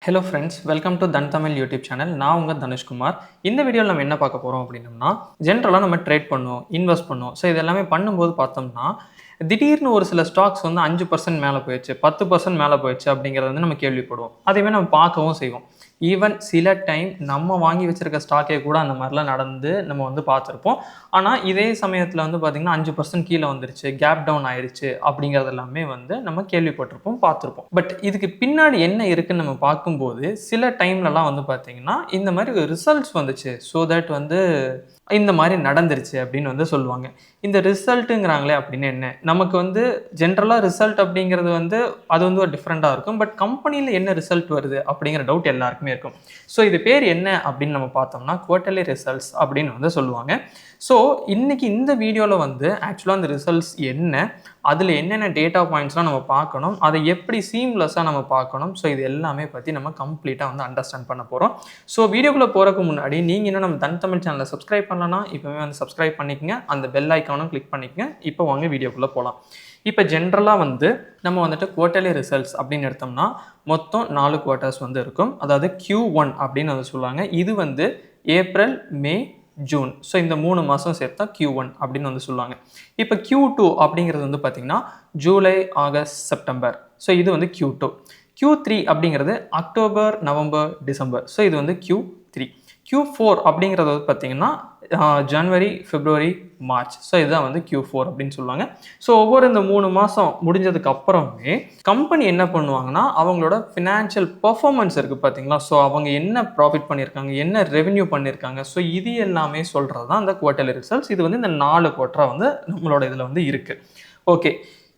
Hello friends, welcome to தன் Tamil YouTube channel. நான் உங்கள் தனுஷ்குமார். இந்த வீடியோவில் நம்ம என்ன பார்க்க போகிறோம் அப்படின்னம்னா, ஜென்ரலாக நம்ம ட்ரேட் பண்ணுவோம், இன்வெஸ்ட் பண்ணுவோம். ஸோ இது எல்லாமே பண்ணும்போது பார்த்தோம்னா, திடீர்னு ஒரு சில ஸ்டாக்ஸ் வந்து 5% மேலே போயிடுச்சு, 10% மேலே போயிடுச்சு அப்படிங்கிறத வந்து நம்ம கேள்விப்படுவோம். அதையுமே நம்ம பார்க்கவும் செய்வோம். ஈவன் சில டைம் நம்ம வாங்கி வச்சிருக்க ஸ்டாக்கே கூட அந்த மாதிரிலாம் நடந்து நம்ம வந்து பார்த்துருப்போம். ஆனால் இதே சமயத்தில் வந்து பார்த்திங்கன்னா 5% கீழே வந்துருச்சு, கேப் டவுன் ஆயிடுச்சு அப்படிங்கிறது எல்லாமே வந்து நம்ம கேள்விப்பட்டிருப்போம், பார்த்துருப்போம். பட் இதுக்கு பின்னாடி என்ன இருக்குன்னு நம்ம பார்க்கும்போது சில டைம்லலாம் வந்து பார்த்திங்கன்னா இந்த மாதிரி ரிசல்ட்ஸ் வந்துச்சு. ஸோ தட் வந்து இந்த மாதிரி நடந்துருச்சு அப்படின்னு வந்து சொல்லுவாங்க. இந்த ரிசல்ட்டுங்கிறாங்களே அப்படின்னு என்ன? நமக்கு வந்து ஜென்ரலாக ரிசல்ட் அப்படிங்கிறது வந்து அது வந்து ஒரு டிஃப்ரெண்ட்டாக இருக்கும். பட் கம்பெனியில் என்ன ரிசல்ட் வருது அப்படிங்கிற டவுட் எல்லாருக்குமே இருக்கும். ஸோ இது பேர் என்ன அப்படின்னு நம்ம பார்த்தோம்னா குவார்ட்டர்லி ரிசல்ட்ஸ் அப்படின்னு வந்து சொல்லுவாங்க. ஸோ இன்றைக்கி இந்த வீடியோவில் வந்து ஆக்சுவலாக அந்த ரிசல்ட்ஸ் என்ன, அதில் என்னென்ன டேட்டா பாயிண்ட்ஸ்லாம் நம்ம பார்க்கணும், அதை எப்படி சீம்லெஸ்ஸாக நம்ம பார்க்கணும், ஸோ இது எல்லாமே பற்றி நம்ம கம்ப்ளீட்டாக வந்து அண்டர்ஸ்டாண்ட் பண்ண போகிறோம். ஸோ வீடியோக்குள்ளே போகிறதுக்கு முன்னாடி நீங்கள் இன்னும் நம்ம தன் தமிழ் சேனலை சப்ஸ்கிரைப் பண்ணலன்னா இப்போவே வந்து சப்ஸ்கிரைப் பண்ணிக்கங்க, அந்த பெல் ஐக்கானும் கிளிக் பண்ணிக்கங்க. இப்போ வாங்க வீடியோக்குள்ளே போகலாம். இப்போ ஜென்ரலாக வந்து நம்ம வந்துட்டு குவார்ட்டர்லி ரிசல்ட்ஸ் அப்படின்னு எடுத்தோம்னா மொத்தம் 4 குவார்ட்டர்ஸ் வந்து இருக்கும். அதாவது Q1 அப்படின்னு வந்து சொல்லுவாங்க. இது வந்து ஏப்ரல், மே, ஜூன். ஸோ இந்த 3 மாதம் சேர்த்தா Q1 அப்படின்னு வந்து சொல்லுவாங்க. இப்போ Q2 அப்படிங்கிறது வந்து பார்த்திங்கன்னா ஜூலை, ஆகஸ்ட், செப்டம்பர். ஸோ இது வந்து Q2. Q3 அப்படிங்கிறது அக்டோபர், நவம்பர், டிசம்பர். ஸோ இது வந்து Q3. Q4 அப்படிங்கிறது வந்து பார்த்திங்கன்னா ஜனவரி, பிப்ரவரி, மார்ச். ஸோ இதுதான் வந்து Q4 அப்படின்னு சொல்லுவாங்க. ஸோ ஒவ்வொரு இந்த 3 மாதம் முடிஞ்சதுக்கு அப்புறமே கம்பெனி என்ன பண்ணுவாங்கன்னா அவங்களோட ஃபினான்ஷியல் பர்ஃபார்மன்ஸ் இருக்குது பார்த்தீங்களா, ஸோ அவங்க என்ன ப்ராஃபிட் பண்ணியிருக்காங்க, என்ன ரெவென்யூ பண்ணியிருக்காங்க, ஸோ இது எல்லாமே சொல்கிறது தான் அந்த குவார்ட்டர்லி ரிசல்ட்ஸ். இது வந்து இந்த 4 குவார்ட்டராக வந்து நம்மளோட இதில் வந்து இருக்குது. ஓகே,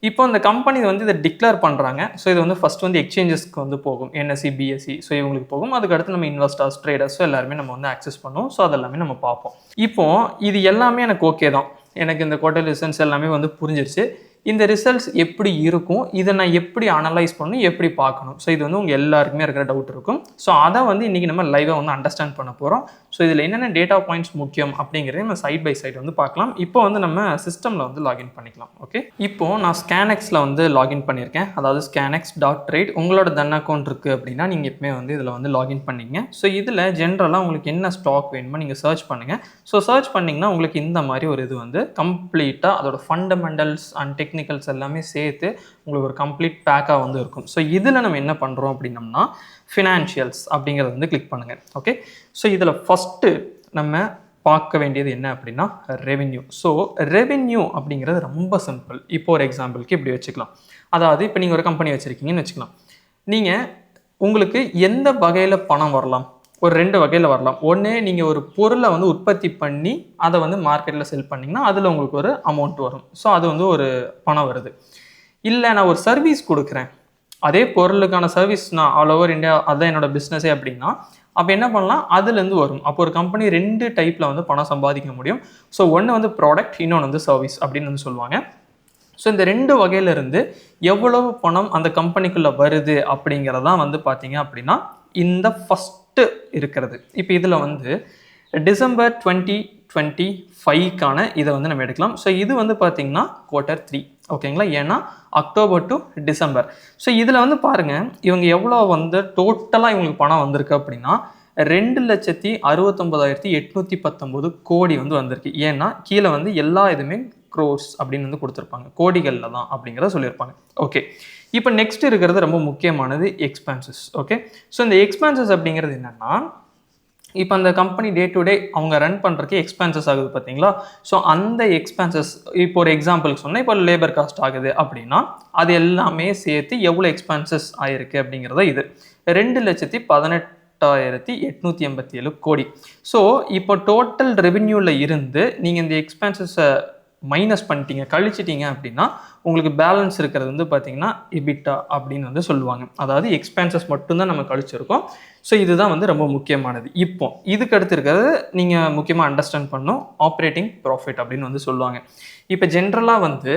இப்போ இந்த கம்பெனி வந்து இதை டிக்ளேர் பண்ணுறாங்க. ஸோ இது வந்து ஃபஸ்ட் வந்து எக்ஸ்சேஞ்சஸ்க்கு வந்து போகும், NSE, BSE. ஸோ இவங்களுக்கு போகும். அதுக்கடுத்து நம்ம இன்வெஸ்டர்ஸ், ட்ரேடர்ஸ் எல்லாருமே நம்ம வந்து ஆக்சஸ் பண்ணுவோம். ஸோ அதெல்லாமே நம்ம பார்ப்போம். இப்போ இது எல்லாமே எனக்கு ஓகே தான், எனக்கு இந்த குவார்ட்டர்லி ரிசல்ட்ஸ் எல்லாமே வந்து புரிஞ்சிருச்சு. இந்த ரிசல்ட்ஸ் எப்படி இருக்கும், இதை நான் எப்படி அனலைஸ் பண்ணணும், எப்படி பார்க்கணும், ஸோ இது வந்து உங்கள் எல்லாருக்குமே இருக்கிற டவுட் இருக்கும். ஸோ அதை வந்து இன்றைக்கி நம்ம லைவாக வந்து அண்டர்ஸ்டாண்ட் பண்ண போகிறோம். ஸோ இதில் என்னென்ன டேட்டா பாயிண்ட்ஸ் முக்கியம் அப்படிங்கிறத நம்ம சைட் பை சைட் வந்து பார்க்கலாம். இப்போ வந்து நம்ம சிஸ்டமில் வந்து லாகின் பண்ணிக்கலாம். ஓகே, இப்போது நான் ஸ்கேனெக்ஸில் வந்து லாகின் பண்ணியிருக்கேன். அதாவது scanex.trade. உங்களோட தன் அக்கௌண்ட் இருக்குது அப்படின்னா நீங்கள் எப்பவுமே வந்து இதில் வந்து லாகின் பண்ணிங்க. ஸோ இதில் ஜென்ரலாக உங்களுக்கு என்ன ஸ்டாக் வேணுமோ நீங்கள் சர்ச் பண்ணுங்கள். ஸோ சர்ச் பண்ணிங்கன்னா உங்களுக்கு இந்த மாதிரி ஒரு இது வந்து கம்ப்ளீட்டாக அதோட ஃபண்டமெண்டல்ஸ் அண்ட் டெக்னிக்கல்ஸ் எல்லாமே சேர்த்து உங்களுக்கு ஒரு கம்ப்ளீட் பேக்காக வந்து இருக்கும். ஸோ இதில் நம்ம என்ன பண்ணுறோம் அப்படின்னம்னா ஃபினான்ஷியல்ஸ் அப்படிங்கிறத வந்து கிளிக் பண்ணுங்கள். ஓகே, ஸோ இதில் ஃபஸ்ட்டு நம்ம பார்க்க வேண்டியது என்ன அப்படின்னா ரெவென்யூ. ஸோ ரெவென்யூ அப்படிங்கிறது ரொம்ப சிம்பிள். இப்போ ஒரு எக்ஸாம்பிளுக்கு இப்படி வச்சுக்கலாம். அதாவது இப்போ நீங்கள் ஒரு கம்பெனி வச்சுருக்கீங்கன்னு வச்சுக்கலாம். நீங்கள் உங்களுக்கு எந்த வகையில் பணம் வரலாம், ஒரு 2 வகையில் வரலாம். ஒன்று, நீங்கள் ஒரு பொருளை வந்து உற்பத்தி பண்ணி அதை வந்து மார்க்கெட்டில் செல் பண்ணிங்கன்னா அதில் உங்களுக்கு ஒரு அமௌண்ட் வரும். ஸோ அது வந்து ஒரு பணம் வருது. இல்லை நான் ஒரு சர்வீஸ் கொடுக்குறேன், அதே பொருளுக்கான சர்வீஸ் நான் ஆல் ஓவர் இந்தியா, அதுதான் என்னோட பிஸ்னஸே அப்படின்னா அப்போ என்ன பண்ணலாம், அதுலேருந்து வரும். அப்போ ஒரு கம்பெனி 2 டைப்பில் வந்து பணம் சம்பாதிக்க முடியும். ஸோ ஒன்று வந்து ப்ராடக்ட், இன்னொன்று வந்து சர்வீஸ் அப்படின்னு வந்து சொல்லுவாங்க. ஸோ இந்த 2 வகையிலிருந்து எவ்வளவு பணம் அந்த கம்பெனிக்குள்ளே வருது அப்படிங்கிறதான் வந்து பார்த்தீங்க அப்படின்னா இந்த ஃபஸ்ட்டு இருக்கிறது. இப்போ இதில் வந்து டிசம்பர் 2025க்கான இதை வந்து நம்ம எடுக்கலாம். ஸோ இது வந்து பார்த்திங்கன்னா Q3. ஓகேங்களா, ஏன்னா அக்டோபர் டு டிசம்பர். ஸோ இதில் வந்து பாருங்கள் இவங்க எவ்வளோ வந்து டோட்டலாக இவங்களுக்கு பணம் வந்திருக்கு அப்படின்னா 2,69,819 கோடி வந்து வந்திருக்கு. ஏன்னா கீழே வந்து எல்லா இதுவுமே க்ரோர்ஸ் அப்படின்னு வந்து கொடுத்துருப்பாங்க, கோடிகளில் தான் அப்படிங்கிறத சொல்லியிருப்பாங்க. ஓகே, இப்போ நெக்ஸ்ட் இருக்கிறது ரொம்ப முக்கியமானது எக்ஸ்பென்சஸ். ஓகே, ஸோ இந்த எக்ஸ்பென்சஸ் அப்படிங்கிறது என்னென்னா இப்போ அந்த கம்பெனி டே டு டே அவங்க ரன் பண்ணுறதுக்கு எக்ஸ்பென்சஸ் ஆகுது பார்த்தீங்களா. ஸோ அந்த எக்ஸ்பென்சஸ் இப்போ ஒரு எக்ஸாம்பிளுக்கு சொன்னால் இப்போ லேபர் காஸ்ட் ஆகுது அப்படின்னா அது எல்லாமே சேர்த்து எவ்வளோ எக்ஸ்பென்சஸ் ஆகிருக்கு அப்படிங்கிறத இது 2,18,887 கோடி. ஸோ இப்போ டோட்டல் ரெவென்யூவில் இருந்து நீங்கள் இந்த எக்ஸ்பென்சஸை மைனஸ் பண்ணிட்டீங்க, கழிச்சிட்டிங்க அப்படின்னா உங்களுக்கு பேலன்ஸ் இருக்கிறது வந்து பார்த்தீங்கன்னா EBITDA அப்படின்னு வந்து சொல்லுவாங்க. அதாவது எக்ஸ்பென்சஸ் மட்டும்தான் நம்ம கழிச்சிருக்கோம். ஸோ இதுதான் வந்து ரொம்ப முக்கியமானது. இப்போ இதுக்கு அடுத்து இருக்கிறது நீங்கள் முக்கியமாக அண்டர்ஸ்டாண்ட் பண்ணணும், ஆப்ரேட்டிங் ப்ராஃபிட் அப்படின்னு வந்து சொல்லுவாங்க. இப்போ ஜென்ரலாக வந்து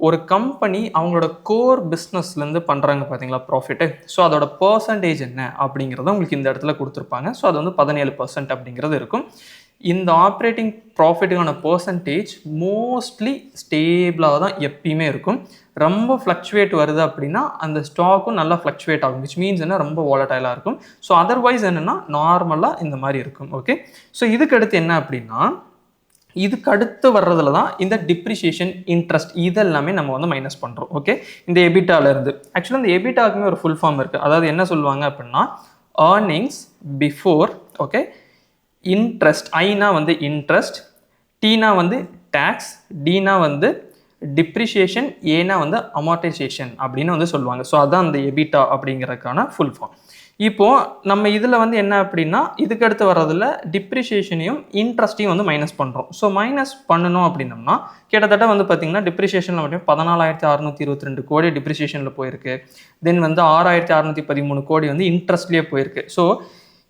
ஒரு கம்பெனி அவங்களோட கோர் பிஸ்னஸ்லேருந்து பண்ணுறாங்க பார்த்தீங்களா ப்ராஃபிட்டு. ஸோ அதோட பர்சன்டேஜ் என்ன அப்படிங்கிறத உங்களுக்கு இந்த இடத்துல கொடுத்துருப்பாங்க. ஸோ அது வந்து 17% அப்படிங்கிறது இருக்கும். இந்த ஆப்ரேட்டிங் ப்ராஃபிட்டுக்கான பர்சன்டேஜ் மோஸ்ட்லி ஸ்டேபிளாக தான் எப்பயுமே இருக்கும். ரொம்ப ஃப்ளக்சுவேட் வருது அப்படின்னா அந்த ஸ்டாக்கும் நல்லா ஃப்ளக்சுவேட் ஆகும், விச் மீன்ஸ் என்ன ரொம்ப வாலடைலாக இருக்கும். ஸோ அதர்வைஸ் என்னென்னா நார்மலாக இந்த மாதிரி இருக்கும். ஓகே, ஸோ இதுக்கு அடுத்து என்ன அப்படின்னா இதுக்கு அடுத்து வர்றதுல தான் இந்த டிப்ரிசியேஷன், இன்ட்ரெஸ்ட் இதெல்லாமே நம்ம வந்து மைனஸ் பண்ணுறோம். ஓகே, இந்த எபிட்டாலேருந்து ஆக்சுவலாக இந்த எபிட்டாக்குமே ஒரு ஃபுல் ஃபார்ம் இருக்குது. அதாவது என்ன சொல்லுவாங்க அப்படின்னா earnings before okay interest. Aina வந்து இன்ட்ரெஸ்ட், டீனா வந்து டேக்ஸ், டீனா வந்து டிப்ரிசியேஷன், ஏனா வந்து அமார்டைசேஷன் அப்படின்னு வந்து சொல்லுவாங்க. ஸோ அதான் அந்த எபிட்டா அப்படிங்கிறதுக்கான ஃபுல் ஃபார்ம். இப்போது நம்ம இதில் வந்து என்ன அப்படின்னா இதுக்கு அடுத்து வர்றதில் டிப்ரிசியேஷனையும் இன்ட்ரெஸ்ட்டையும் வந்து மைனஸ் பண்ணுறோம். ஸோ மைனஸ் பண்ணணும் அப்படின்னம்னா கிட்டத்தட்ட வந்து பார்த்திங்கன்னா டிப்ரிசியேஷனில் மட்டும் 14,622 கோடி டிப்ரிசியேஷனில் போயிருக்கு. தென் வந்து 6,613 கோடி வந்து இன்ட்ரெஸ்ட்லேயே போயிருக்கு. ஸோ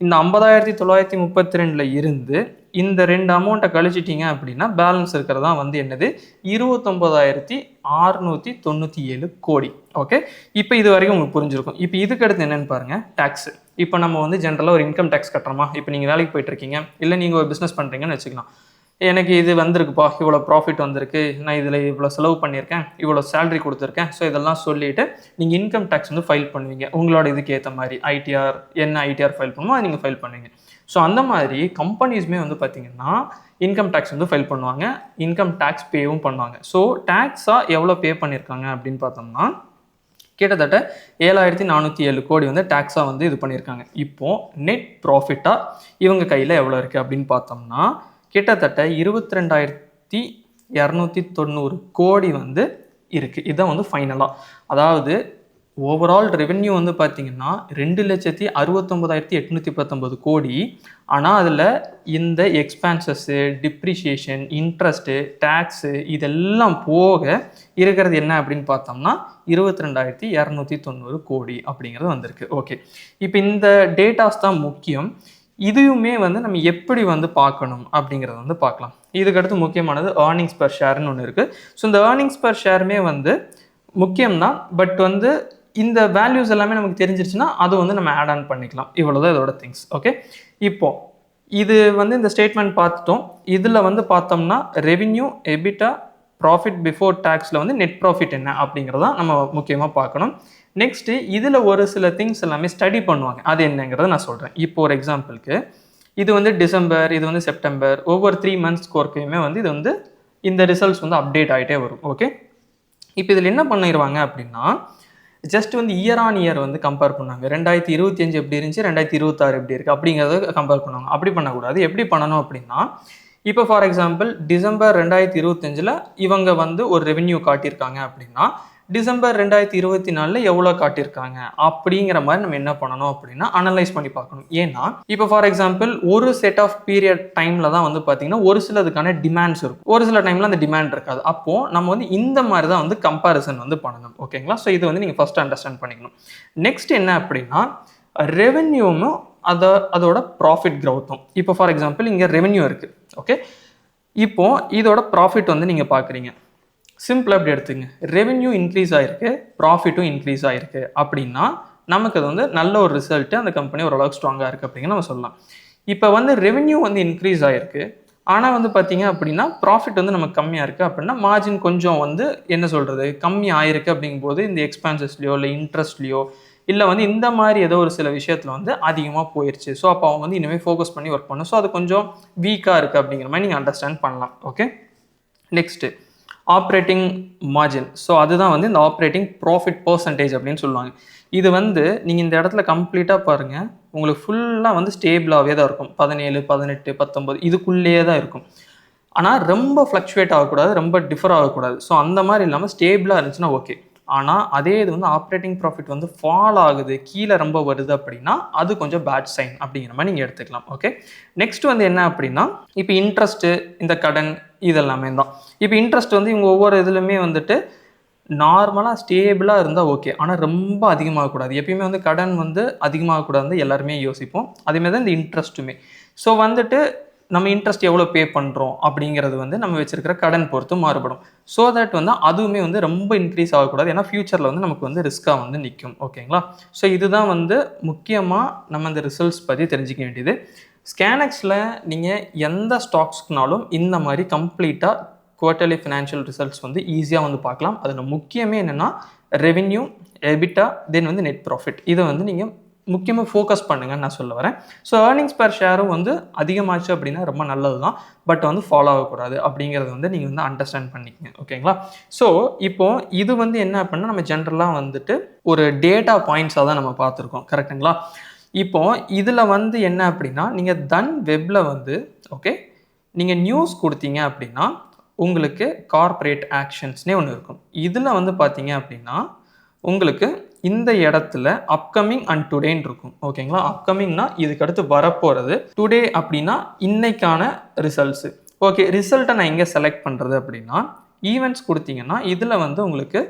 இந்த 50,932 இருந்து இந்த ரெண்டு அமௌண்ட்டை கழிச்சிட்டிங்க அப்படின்னா பேலன்ஸ் இருக்கிறதா வந்து என்னது 29,697 கோடி. ஓகே, இப்போ இது வரைக்கும் உங்களுக்கு புரிஞ்சிருக்கும். இப்போ இதுக்கு அடுத்து என்னென்னு பாருங்கள், டேக்ஸு. இப்போ நம்ம வந்து ஜென்ரலாக ஒரு இன்கம் டேக்ஸ் கட்டுறோமா? இப்போ நீங்கள் வேலைக்கு போயிட்டுருக்கீங்க, இல்லை நீங்கள் ஒரு பிஸ்னஸ் பண்ணுறீங்கன்னு வச்சுக்கலாம். எனக்கு இது வந்திருக்குப்பா, இவ்வளோ ப்ராஃபிட் வந்திருக்கு, நான் இதில் இவ்வளோ செலவு பண்ணியிருக்கேன், இவ்வளோ சேலரி கொடுத்துருக்கேன். ஸோ இதெல்லாம் சொல்லிவிட்டு நீங்கள் இன்கம் டேக்ஸ் வந்து ஃபைல் பண்ணுவீங்க. உங்களோட இதுக்கு ஏற்ற மாதிரி ஐடிஆர் என்ன ஐடிஆர் ஃபைல் பண்ணுமோ அதை நீங்கள் ஃபைல் பண்ணுவீங்க. ஸோ அந்த மாதிரி கம்பெனிஸுமே வந்து பார்த்திங்கன்னா இன்கம் டேக்ஸ் வந்து ஃபைல் பண்ணுவாங்க, இன்கம் டேக்ஸ் பேவும் பண்ணுவாங்க. ஸோ டேக்ஸாக எவ்வளோ பே பண்ணியிருக்காங்க அப்படின்னு பார்த்தோம்னா கிட்டத்தட்ட 7,407 கோடி வந்து டேக்ஸாக வந்து இது பண்ணியிருக்காங்க. இப்போது நெட் ப்ராஃபிட்டாக இவங்க கையில் எவ்வளோ இருக்குது அப்படின்னு பார்த்தோம்னா கிட்டத்தட்ட 22,290 கோடி வந்து இருக்குது. இதுதான் வந்து ஃபைனலாக. அதாவது ஓவரால் ரெவென்யூ வந்து பார்த்திங்கன்னா 2,69,819 கோடி. ஆனால் அதில் இந்த எக்ஸ்பென்சஸ்ஸு, டிப்ரிசியேஷன், இன்ட்ரெஸ்ட்டு, டேக்ஸு இதெல்லாம் போக இருக்கிறது என்ன அப்படின்னு பார்த்தோம்னா 22,290 கோடி அப்படிங்கிறது வந்திருக்கு. ஓகே, இப்போ இந்த டேட்டாஸ் தான் முக்கியம். இதுவுமே வந்து நம்ம எப்படி வந்து பார்க்கணும் அப்படிங்கிறத வந்து பார்க்கலாம். இதுக்கடுத்து முக்கியமானது ஏர்னிங்ஸ் பர் ஷேர்னு ஒன்று இருக்குது. ஸோ இந்த ஏர்னிங்ஸ் பர் ஷேருமே வந்து முக்கியம்தான். பட் வந்து இந்த வேல்யூஸ் எல்லாமே நமக்கு தெரிஞ்சிருச்சுன்னா அது வந்து நம்ம ஆட் ஆன் பண்ணிக்கலாம். இவ்வளோதான் இதோட திங்ஸ். ஓகே, இப்போது இது வந்து இந்த ஸ்டேட்மெண்ட் பார்த்துட்டோம். இதில் வந்து பார்த்தோம்னா ரெவின்யூ, எபிட்டா, ப்ராஃபிட் பிஃபோர் டேக்ஸில் வந்து நெட் ப்ராஃபிட் என்ன அப்படிங்கிறதான் நம்ம முக்கியமாக பார்க்கணும். நெக்ஸ்ட்டு இதில் ஒரு சில திங்ஸ் எல்லாமே ஸ்டடி பண்ணுவாங்க. அது என்னங்கிறத நான் சொல்கிறேன். இப்போ ஒரு எக்ஸாம்பிளுக்கு இது வந்து டிசம்பர், இது வந்து செப்டம்பர், ஒவ்வொரு 3 months கோர்க்கையுமே வந்து இது வந்து இந்த ரிசல்ட்ஸ் வந்து அப்டேட் ஆகிட்டே வரும். ஓகே, இப்போ இதில் என்ன பண்ணிடுவாங்க அப்படின்னா ஜஸ்ட் வந்து இயர் ஆன் இயர் வந்து கம்பேர் பண்ணாங்க. 2025 எப்படி இருந்துச்சு, 2026 எப்படி இருக்குது அப்படிங்கிறத கம்பேர் பண்ணுவாங்க. அப்படி பண்ணக்கூடாது. எப்படி பண்ணணும் அப்படின்னா இப்போ ஃபார் எக்ஸாம்பிள் டிசம்பர் 2025 இவங்க வந்து ஒரு ரெவென்யூ காட்டியிருக்காங்க அப்படின்னா டிசம்பர் 2024 எவ்வளோ காட்டியிருக்காங்க அப்படிங்கிற மாதிரி நம்ம என்ன பண்ணணும் அப்படின்னா அனலைஸ் பண்ணி பார்க்கணும். ஏன்னா இப்போ ஃபார் எக்ஸாம்பிள் ஒரு செட் ஆஃப் பீரியட் டைமில் தான் வந்து பார்த்தீங்கன்னா ஒரு சிலதுக்கான டிமாண்ட்ஸ் இருக்கும், ஒரு சில டைமில் அந்த டிமாண்ட் இருக்காது. அப்போது நம்ம வந்து இந்த மாதிரி தான் வந்து கம்பேரிசன் வந்து பண்ணணும். ஓகேங்களா? ஸோ இது வந்து நீங்கள் ஃபஸ்ட்டு அண்டர்ஸ்டாண்ட் பண்ணிக்கணும். நெக்ஸ்ட் என்ன அப்படின்னா ரெவென்யூவும் அதோட ப்ராஃபிட் க்ரௌத்தும். இப்போ ஃபார் எக்ஸாம்பிள் இங்கே ரெவென்யூ இருக்குது. ஓகே, இப்போது இதோட ப்ராஃபிட் வந்து நீங்கள் பார்க்குறீங்க. சிம்பிளாக அப்படி எடுத்துங்க, ரெவென்யூ இன்க்ரீஸ் ஆகிருக்கு, ப்ராஃபிட்டும் இன்க்ரீஸ் ஆகிருக்கு அப்படின்னா நமக்கு அது வந்து நல்ல ஒரு ரிசல்ட்டு, அந்த கம்பெனி ஓரளவுக்கு ஸ்ட்ராங்காக இருக்குது அப்படிங்கிற நம்ம சொல்லலாம். இப்போ வந்து ரெவென்யூ வந்து இன்க்ரீஸ் ஆகிருக்கு, ஆனால் வந்து பார்த்தீங்க அப்படின்னா ப்ராஃபிட் வந்து நமக்கு கம்மியாக இருக்குது அப்படின்னா மார்ஜின் கொஞ்சம் வந்து என்ன சொல்கிறது கம்மி ஆகிருக்கு. அப்படிங்கும்போது இந்த எக்ஸ்பென்சஸ்லையோ இல்லை இன்ட்ரெஸ்ட்லையோ இல்லை வந்து இந்த மாதிரி ஏதோ ஒரு சில விஷயத்தில் வந்து அதிகமாக போயிடுச்சு. ஸோ அப்போ அவங்க வந்து இனிமேல் ஃபோக்கஸ் பண்ணி ஒர்க் பண்ணும். ஸோ அது கொஞ்சம் வீக்காக இருக்குது அப்படிங்கிற மாதிரி நீங்கள் அண்டர்ஸ்டாண்ட் பண்ணலாம். Okay, next operating margin. So அதுதான் வந்து இந்த ஆப்ரேட்டிங் ப்ராஃபிட் பர்சன்டேஜ் அப்படின்னு சொல்லுவாங்க. இது வந்து நீங்கள் இந்த இடத்துல கம்ப்ளீட்டாக பாருங்கள், உங்களுக்கு ஃபுல்லாக வந்து ஸ்டேபிளாகவே தான் இருக்கும். 17, 18, 19 இதுக்குள்ளேயே தான் இருக்கும். ஆனால் ரொம்ப ஃப்ளக்சுவேட் ஆகக்கூடாது, ரொம்ப டிஃபர் ஆகக்கூடாது. ஸோ அந்த மாதிரி இல்லாமல் ஸ்டேபிளாக இருந்துச்சுன்னா ஓகே. ஆனால் அதே இது வந்து ஆப்ரேட்டிங் ப்ராஃபிட் வந்து ஃபால் ஆகுது, கீழே ரொம்ப வருது அப்படின்னா அது கொஞ்சம் பேட் சைன் அப்படிங்கிற மாதிரி நீங்கள் எடுத்துக்கலாம். ஓகே, நெக்ஸ்ட் வந்து என்ன அப்படின்னா இப்போ இன்ட்ரெஸ்ட்டு, இந்த கடன் இதெல்லாமே தான். இப்போ இன்ட்ரெஸ்ட் வந்து இவங்க ஒவ்வொரு இதுலையுமே வந்துட்டு நார்மலாக ஸ்டேபிளாக இருந்தால் ஓகே, ஆனால் ரொம்ப அதிகமாகக்கூடாது. எப்பயுமே வந்து கடன் வந்து அதிகமாகக்கூடாது எல்லாருமே யோசிப்போம். அதேமாதிரி தான் இந்த இன்ட்ரெஸ்ட்டுமே. ஸோ வந்துட்டு நம்ம இன்ட்ரெஸ்ட் எவ்வளோ பே பண்ணுறோம் அப்படிங்கிறது வந்து நம்ம வச்சிருக்கிற கடன் பொறுத்து மாறுபடும். ஸோ தட் வந்து அதுவுமே வந்து ரொம்ப இன்க்ரீஸ் ஆகக்கூடாது. ஏன்னா ஃப்யூச்சரில் வந்து நமக்கு வந்து ரிஸ்க்காக வந்து நிற்கும். ஓகேங்களா? ஸோ இதுதான் வந்து முக்கியமாக நம்ம இந்த ரிசல்ட்ஸ் பற்றி தெரிஞ்சிக்க வேண்டியது. ஸ்கேனெக்ஸில் நீங்கள் எந்த ஸ்டாக்ஸ்க்குனாலும் இந்த மாதிரி கம்ப்ளீட்டாக குவார்ட்டர்லி ஃபினான்ஷியல் ரிசல்ட்ஸ் வந்து ஈஸியாக வந்து பார்க்கலாம். அதில் முக்கியமே என்னென்னா ரெவென்யூ, எபிட்டா, தென் வந்து நெட் ப்ராஃபிட். இதை வந்து நீங்கள் முக்கியமாக ஃபோக்கஸ் பண்ணுங்கன்னு நான் சொல்ல வரேன். ஸோ ஏர்னிங்ஸ் பெர் ஷேரும் வந்து அதிகமாச்சு அப்படின்னா ரொம்ப நல்லது தான், பட் வந்து ஃபாலோ ஆகக்கூடாது அப்படிங்கிறத வந்து நீங்கள் வந்து அண்டர்ஸ்டாண்ட் பண்ணிக்கங்க. ஓகேங்களா? ஸோ இப்போது இது வந்து என்ன அப்படின்னா நம்ம ஜென்ரலாக வந்துட்டு ஒரு டேட்டா பாயிண்ட்ஸாக தான் நம்ம பார்த்துருக்கோம். கரெக்டுங்களா? இப்போது இதில் வந்து என்ன அப்படின்னா நீங்கள் தன் வெப்பில் வந்து ஓகே நீங்கள் நியூஸ் கொடுத்தீங்க அப்படின்னா உங்களுக்கு கார்ப்பரேட் ஆக்ஷன்ஸ்னே ஒன்று இருக்கும். இதில் வந்து பார்த்தீங்க அப்படின்னா உங்களுக்கு இந்த இடத்துல அப்கமிங் அண்ட் டுடேன்னு இருக்கும். ஓகேங்களா? அப்கமிங்னா இதுக்கு அடுத்து வரப்போகிறது, டுடே அப்படின்னா இன்னைக்கான ரிசல்ட்ஸு. ஓகே, ரிசல்ட்டை நான் எங்கே செலக்ட் பண்ணுறது அப்படின்னா ஈவெண்ட்ஸ் கொடுத்தீங்கன்னா இதில் வந்து உங்களுக்கு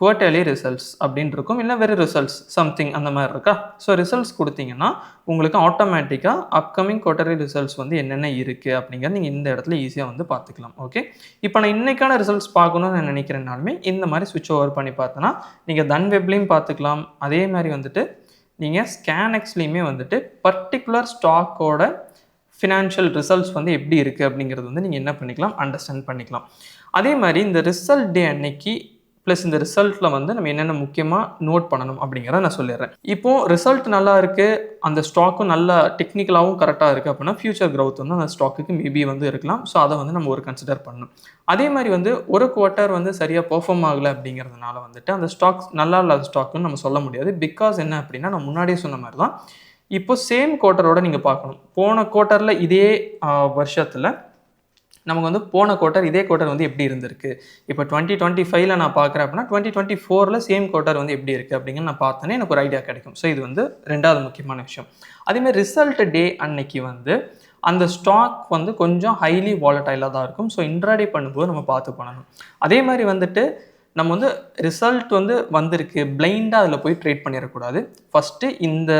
குவார்ட்டர்லி ரிசல்ட்ஸ் அப்படின்னு இருக்கும், இல்லை வெறும் ரிசல்ட்ஸ் சம்திங் அந்த மாதிரி இருக்கா. ஸோ ரிசல்ட்ஸ் கொடுத்தீங்கன்னா உங்களுக்கு ஆட்டோமேட்டிக்காக அப்கமிங் குவார்ட்டர்லி ரிசல்ட்ஸ் வந்து என்னென்ன இருக்குது அப்படிங்கிறது நீங்கள் இந்த இடத்துல ஈஸியாக வந்து பார்த்துக்கலாம். ஓகே, இப்போ நான் இன்றைக்கான ரிசல்ட்ஸ் பார்க்கணும்னு நான் நினைக்கிறேன்னாலுமே இந்த மாதிரி ஸ்விட்ச் ஓவர் பண்ணி பார்த்தோன்னா நீங்கள் தன் வெப்லேயும் பார்த்துக்கலாம். அதே மாதிரி வந்துட்டு நீங்கள் ஸ்கேனெக்ஸ்லேயுமே வந்துட்டு பர்டிகுலர் ஸ்டாக்கோட ஃபினான்ஷியல் ரிசல்ட்ஸ் வந்து எப்படி இருக்குது அப்படிங்கிறது வந்து நீங்கள் என்ன பண்ணிக்கலாம், அண்டர்ஸ்டாண்ட் பண்ணிக்கலாம். அதே மாதிரி இந்த ரிசல்ட் டே அன்னைக்கு ப்ளஸ் இந்த ரிசல்ட்டில் வந்து நம்ம என்னென்ன முக்கியமாக நோட் பண்ணணும் அப்படிங்கிறத நான் சொல்லிடுறேன். இப்போது ரிசல்ட் நல்லா இருக்குது, அந்த ஸ்டாக்கும் நல்லா டெக்னிக்கலாகவும் கரெக்டாக இருக்குது அப்படின்னா ஃபியூச்சர் க்ரௌத் வந்து அந்த ஸ்டாக்குக்கு மேபி வந்து இருக்கலாம். ஸோ அதை வந்து நம்ம ஒரு கன்சிடர் பண்ணணும். அதே மாதிரி வந்து ஒரு குவார்ட்டர் வந்து சரியாக பெர்ஃபார்ம் ஆகலை அப்படிங்கிறதுனால வந்துட்டு அந்த ஸ்டாக்ஸ் நல்லா இல்லாத ஸ்டாக்குன்னு நம்ம சொல்ல முடியாது. பிகாஸ் என்ன அப்படின்னா நான் முன்னாடியே சொன்ன மாதிரி தான் இப்போ சேம் குவார்ட்டரோட நீங்கள் பார்க்கணும். போன குவார்ட்டரில் இதே வருஷத்தில் நமக்கு வந்து போன குவார்ட்டர் இதே குவார்ட்டர் வந்து எப்படி இருந்திருக்கு, இப்போ 2025 நான் பார்க்குறேன் அப்படின்னா 2024 சேம் குவார்ட்டர் வந்து எப்படி இருக்குது அப்படிங்கிற நான் பார்த்தோன்னே எனக்கு ஒரு ஐடியா கிடைக்கும். ஸோ இது வந்து ரெண்டாவது முக்கியமான விஷயம். அதேமாதிரி ரிசல்ட் டே அன்னைக்கு வந்து அந்த ஸ்டாக் வந்து கொஞ்சம் ஹைலி வாலடைலாக தான் இருக்கும். ஸோ இன்ட்ராடே பண்ணும்போது நம்ம பார்த்து பண்ணணும். அதே மாதிரி வந்துட்டு நம்ம வந்து ரிசல்ட் வந்து வந்திருக்கு பிளைண்டாக அதில் போய் ட்ரேட் பண்ணிடக்கூடாது. ஃபஸ்ட்டு இந்த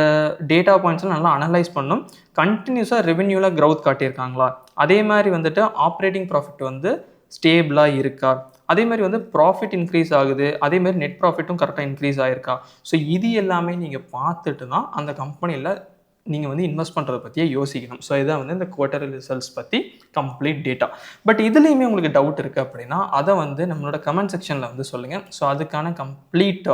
டேட்டா பாயிண்ட்ஸில் நல்லா அனலைஸ் பண்ணணும். கண்டினியூஸாக ரெவென்யூவில் க்ரௌத் காட்டியிருக்காங்களா, அதே மாதிரி வந்துட்டு ஆப்ரேட்டிங் ப்ராஃபிட் வந்து ஸ்டேபிளாக இருக்கா, அதே மாதிரி வந்து ப்ராஃபிட் இன்க்ரீஸ் ஆகுது, அதே மாதிரி நெட் ப்ராஃபிட்டும் கரெக்டாக இன்க்ரீஸ் ஆகிருக்கா. ஸோ இது எல்லாமே நீங்கள் பார்த்துட்டு தான் அந்த கம்பெனியில் நீங்கள் வந்து இன்வெஸ்ட் பண்ணுறதை பற்றியே யோசிக்கணும். ஸோ இதான் வந்து இந்த குவார்ட்டர் ரிசல்ட்ஸ் பற்றி கம்ப்ளீட் டேட்டா. பட் இதுலேயுமே உங்களுக்கு டவுட் இருக்குது அப்படின்னா அதை வந்து நம்மளோட கமெண்ட் செக்ஷனில் வந்து சொல்லுங்கள். ஸோ அதுக்கான கம்ப்ளீட்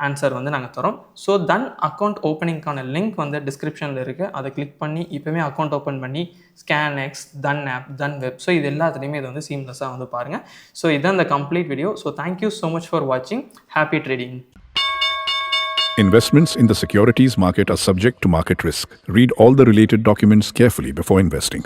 ஆன்சர் வந்து நாங்கள் தரோம். ஸோ தன் அக்கௌண்ட் ஓப்பனிங்கான லிங்க் வந்து டிஸ்கிரிப்ஷனில் இருக்குது. அதை கிளிக் பண்ணி இப்போவே அக்கௌண்ட் ஓப்பன் பண்ணி ஸ்கேனெக்ஸ், தன் ஆப், தன் வெப், ஸோ இது எல்லாத்துலேயுமே இது வந்து சீம்லெஸ்ஸாக வந்து பாருங்கள். ஸோ இதுதான் இந்த complete video. So thank you so much for வாட்சிங். Happy trading. Investments in the securities market are subject to market risk. Read all the related documents carefully before investing.